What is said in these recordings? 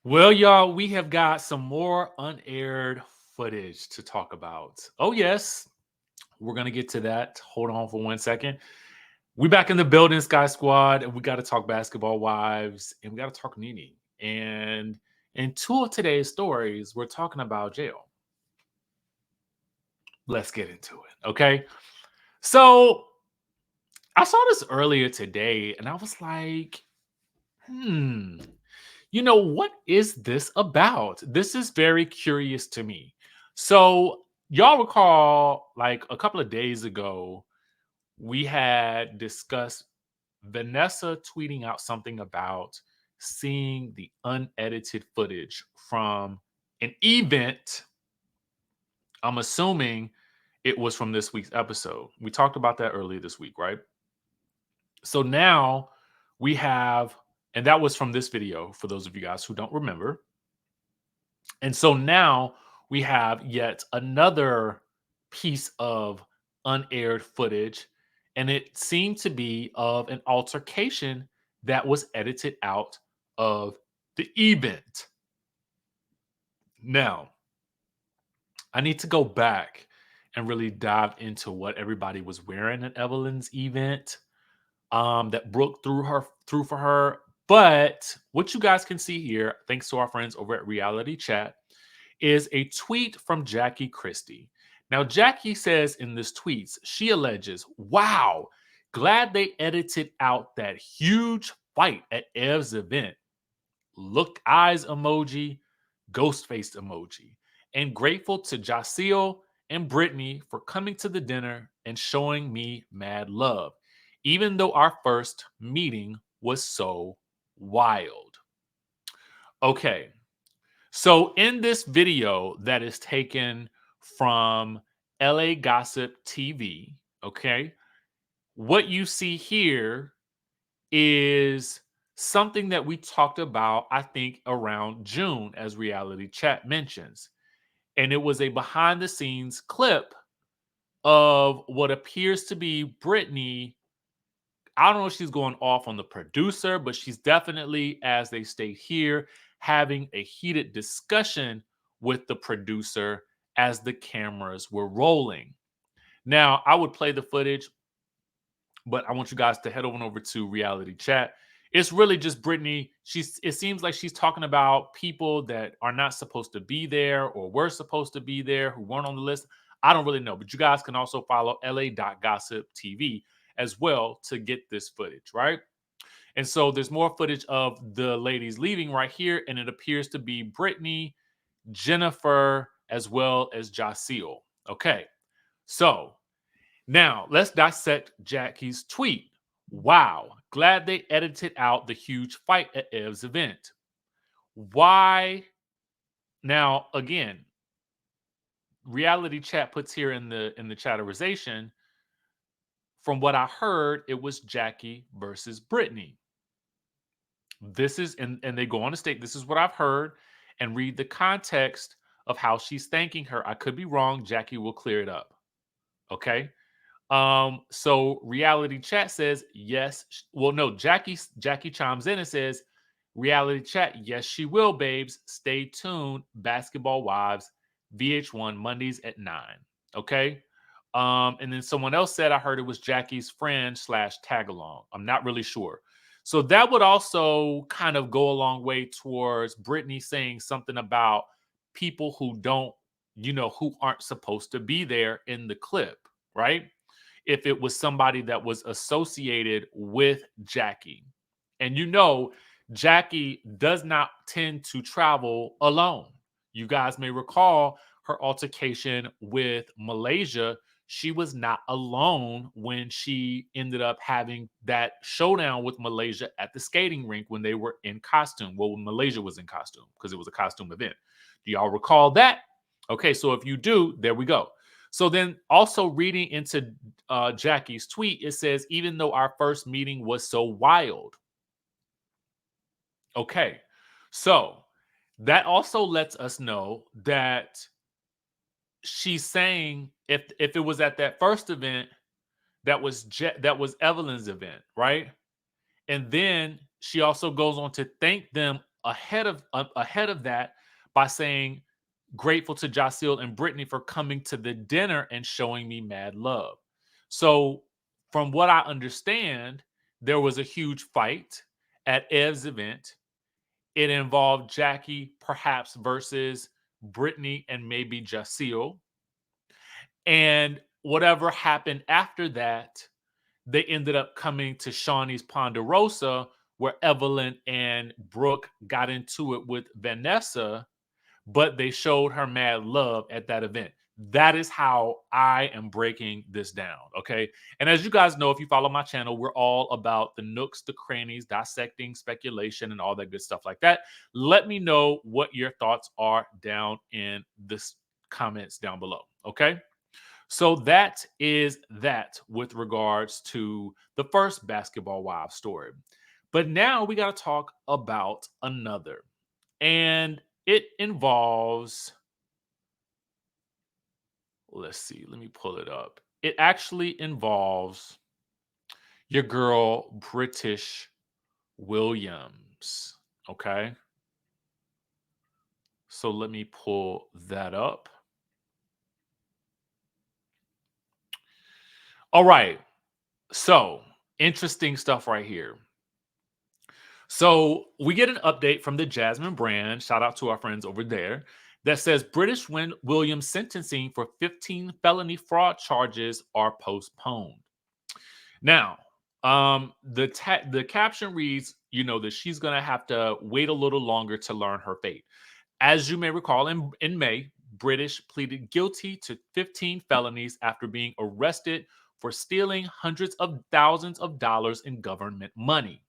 Well, y'all, we have got some more unaired footage to talk about. Oh, yes, we're going to get to that. Hold on for 1 second. We back in the building, Sky Squad, and we got to talk basketball wives and we got to talk Nene. And in two of today's stories, we're talking about jail. Let's get into it. Okay. So I saw this earlier today and I was like, hmm, what is this about? This is very curious to me. So, y'all recall, like a couple of days ago, we had discussed Vanessa tweeting out something about seeing the unedited footage from an event. I'm assuming it was from this week's episode. We talked about that earlier this week, right? So now we have, and that was from this video for those of you guys who don't remember. And so now we have yet another piece of unaired footage, and it seemed to be of an altercation that was edited out of the event. Now, I need to go back and really dive into what everybody was wearing at Evelyn's event that Brooke threw for her. But what you guys can see here, thanks to our friends over at Reality Chat, is a tweet from Jackie Christie. Now, Jackie says in this tweet, she alleges, wow, glad they edited out that huge fight at Ev's event. Look eyes emoji, ghost face emoji. And grateful to Jaceel and Brittany for coming to the dinner and showing me mad love, even though our first meeting was so wild. Okay, so in this video that is taken from LA Gossip TV, okay, what you see here is something that we talked about, I think, around June, as Reality Chat mentions. And it was a behind the scenes clip of what appears to be Brittany. I don't know if she's going off on the producer, but she's definitely, as they state here, having a heated discussion with the producer as the cameras were rolling. Now, I would play the footage, but I want you guys to head on over to Reality Chat. It's really just Brittany. It seems like she's talking about people that are not supposed to be there or were supposed to be there who weren't on the list. I don't really know, but you guys can also follow LA.Gossip TV as well to get this footage, right? And so there's more footage of the ladies leaving right here, and it appears to be Brittany, Jennifer, as well as Jaceel. Okay, so now let's dissect Jackie's tweet. Wow, glad they edited out the huge fight at Ev's event. Why? Now, again, Reality Chat puts here in the chatterization. From what I heard, it was Jackie versus Brittany. This is, and they go on to state, this is what I've heard, and read the context of how she's thanking her. I could be wrong. Jackie will clear it up. Okay. So Reality Chat says yes. Well, no, Jackie chimes in and says, Reality Chat, yes, she will, babes. Stay tuned. Basketball Wives, VH1 Mondays at 9. Okay. And then someone else said, I heard it was Jackie's friend / tag along. I'm not really sure. So that would also kind of go a long way towards Brittany saying something about people who don't, who aren't supposed to be there in the clip, right? If it was somebody that was associated with Jackie. And Jackie does not tend to travel alone. You guys may recall her altercation with Malaysia. She was not alone when she ended up having that showdown with Malaysia at the skating rink when they were in costume. Well, when Malaysia was in costume because it was a costume event. Do y'all recall that? Okay, so if you do, there we go. So then also reading into Jackie's tweet, it says, even though our first meeting was so wild. Okay, so that also lets us know that she's saying if it was at that first event that was Evelyn's event, right? And then she also goes on to thank them ahead of that by saying grateful to Jaceel and Brittany for coming to the dinner and showing me mad love. So, from what I understand, there was a huge fight at Ev's event. It involved Jackie perhaps versus Brittany and maybe Jaceel. And whatever happened after that, they ended up coming to Shawnee's Ponderosa, where Evelyn and Brooke got into it with Vanessa, but they showed her mad love at that event. That is how I am breaking this down. Okay. And as you guys know, if you follow my channel, we're all about the nooks, the crannies, dissecting speculation, and all that good stuff like that. Let me know what your thoughts are down in the comments down below. Okay. So that is that with regards to the first Basketball Wives story. But now we got to talk about another. And it involves, let's see, let me pull it up. It actually involves your girl, Brittish Williams. Okay. So let me pull that up. All right. So interesting stuff right here. So we get an update from the Jasmine brand. Shout out to our friends over there. That says Brittish Williams sentencing for 15 felony fraud charges are postponed. Now, the caption reads, that she's gonna have to wait a little longer to learn her fate. As you may recall, in May, Brittish pleaded guilty to 15 felonies after being arrested for stealing hundreds of thousands of dollars in government money.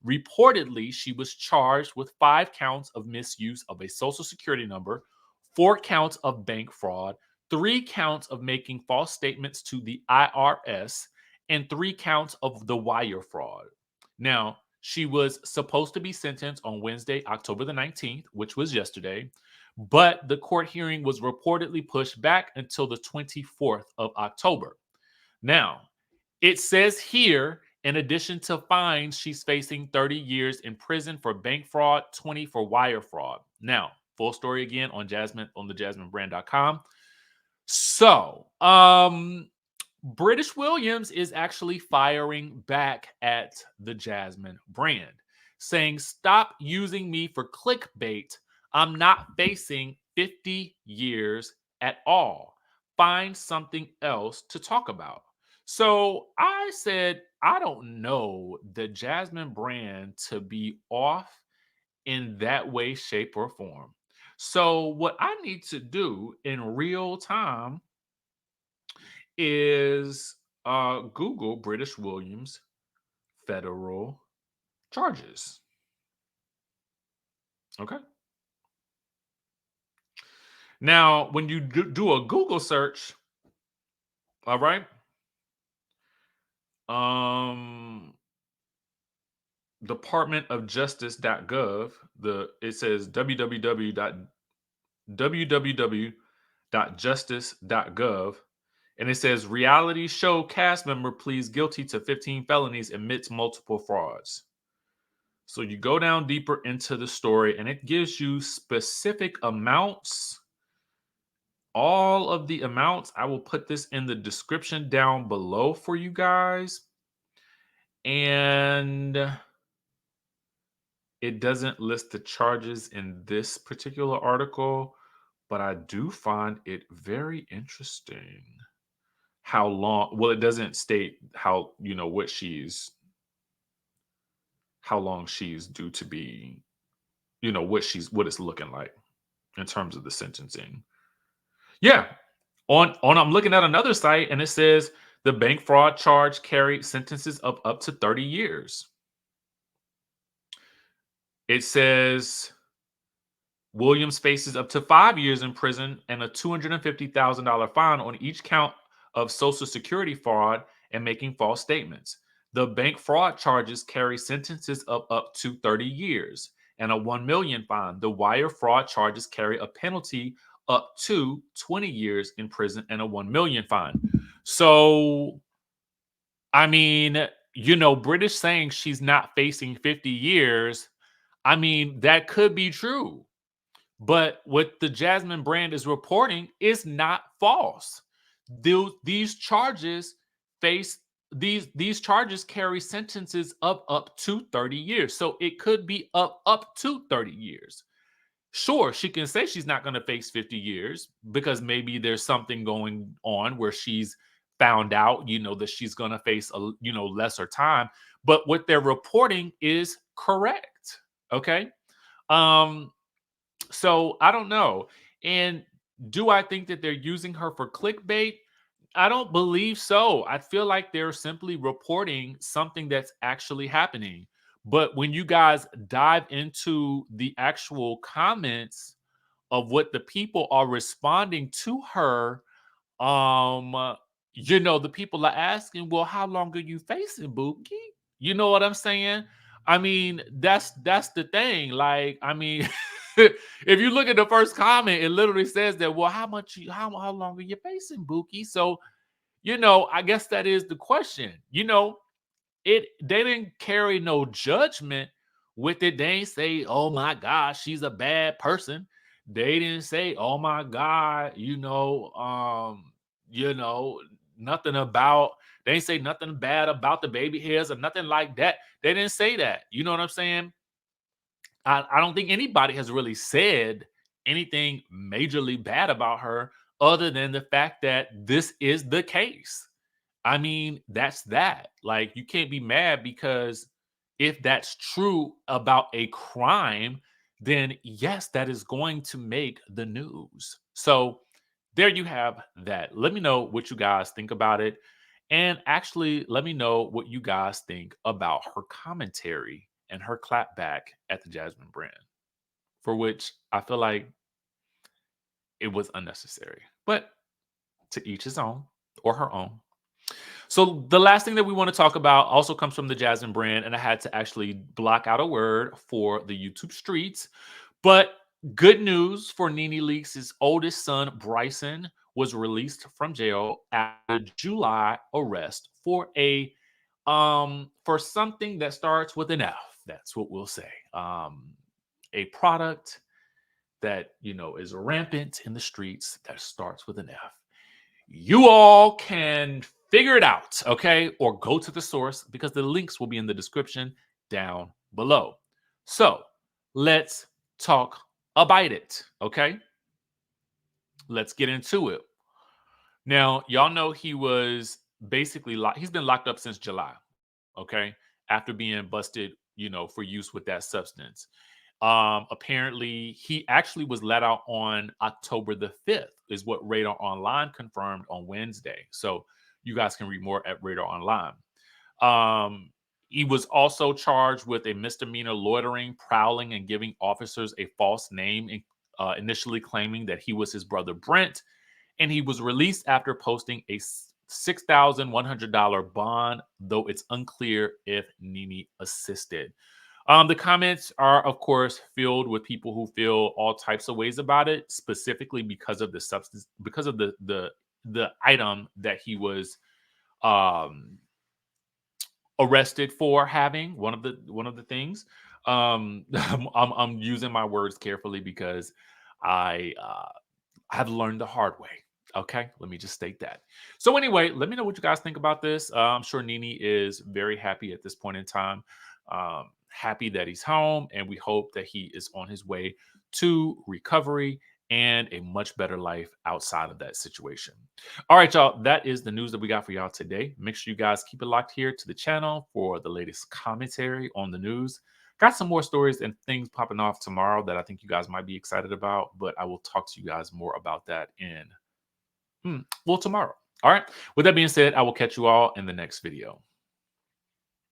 Reportedly, she was charged with 5 counts of misuse of a social security number, 4 counts of bank fraud, 3 counts of making false statements to the IRS, and 3 counts of the wire fraud. Now, she was supposed to be sentenced on Wednesday, October the 19th, which was yesterday, but the court hearing was reportedly pushed back until the 24th of October. Now, it says here, in addition to fines, she's facing 30 years in prison for bank fraud, 20 for wire fraud. Now, full story again on the jasminebrand.com. So, Brittish Williams is actually firing back at the Jasmine brand, saying, "Stop using me for clickbait. I'm not facing 50 years at all. Find something else to talk about." So I said, I don't know the Jasmine brand to be off in that way, shape, or form. So what I need to do in real time is Google Brittish Williams federal charges. Okay. Now, when you do a Google search, all right, Department of Justice.gov, it says www.justice.gov, and it says reality show cast member pleads guilty to 15 felonies, admits multiple frauds. So you go down deeper into the story and it gives you specific amounts. All of the amounts, I will put this in the description down below for you guys. And it doesn't list the charges in this particular article, but I do find it very interesting how long, well, it doesn't state how, how long she's due to be, what it's looking like in terms of the sentencing. Yeah. I'm looking at another site and it says the bank fraud charge carried sentences of up to 30 years. It says Williams faces up to 5 years in prison and a $250,000 fine on each count of Social Security fraud and making false statements. The bank fraud charges carry sentences of up to 30 years and a $1 million fine. The wire fraud charges carry a penalty up to 20 years in prison and a $1 million fine. So, I mean, British saying she's not facing 50 years. I mean, that could be true. But what the Jasmine brand is reporting is not false. These charges face these charges carry sentences of up to 30 years. So it could be up to 30 years. Sure, she can say she's not going to face 50 years because maybe there's something going on where she's found out, that she's going to face lesser time, but what they're reporting is correct. Okay? Um so I don't know. And do I think that they're using her for clickbait? I don't believe so. I feel like they're simply reporting something that's actually happening. But when you guys dive into the actual comments of what the people are responding to her, um, the people are asking, well, how long are you facing, Bookie? You know what I'm saying? I mean, that's the thing. Like, I mean, if you look at the first comment, it literally says that, well, how long are you facing, Bookie? So, I guess that is the question. They didn't carry no judgment with it. They ain't say, oh my gosh, she's a bad person. They didn't say, oh my God, you know, nothing about they didn't say nothing bad about the baby hairs or nothing like that. They didn't say that. You know what I'm saying? I don't think anybody has really said anything majorly bad about her other than the fact that this is the case. I mean, that's that. Like, you can't be mad because if that's true about a crime, then yes, that is going to make the news. So there you have that. Let me know what you guys think about it. And actually, let me know what you guys think about her commentary and her clapback at the Jasmine brand, for which I feel like it was unnecessary. But to each his own or her own. So the last thing that we want to talk about also comes from the Jasmine brand, and I had to actually block out a word for the YouTube streets. But good news for Nene Leakes' oldest son, Bryson, was released from jail after July arrest for something that starts with an F. That's what we'll say. A product that is rampant in the streets that starts with an F. You all can figure it out, okay? Or go to the source because the links will be in the description down below. So let's talk about it, okay? Let's get into it. Now, y'all know he was basically he's been locked up since July, okay? After being busted, for use with that substance. Apparently, he actually was let out on October the 5th, is what Radar Online confirmed on Wednesday. So you guys can read more at Radar Online. He was also charged with a misdemeanor loitering, prowling, and giving officers a false name, initially claiming that he was his brother Brent. And he was released after posting a $6,100 bond, though it's unclear if Nene assisted. The comments are, of course, filled with people who feel all types of ways about it, specifically because of the substance, because of the item that he was arrested for having. One of the things. I'm using my words carefully because I have learned the hard way. Okay, let me just state that. So anyway, let me know what you guys think about this. I'm sure Nene is very happy at this point in time. Happy that he's home, and we hope that he is on his way to recovery and a much better life outside of that situation. All right, y'all, that is the news that we got for y'all today. Make sure you guys keep it locked here to the channel for the latest commentary on the news. Got some more stories and things popping off tomorrow that I think you guys might be excited about, but I will talk to you guys more about that tomorrow. All right. With that being said, I will catch you all in the next video.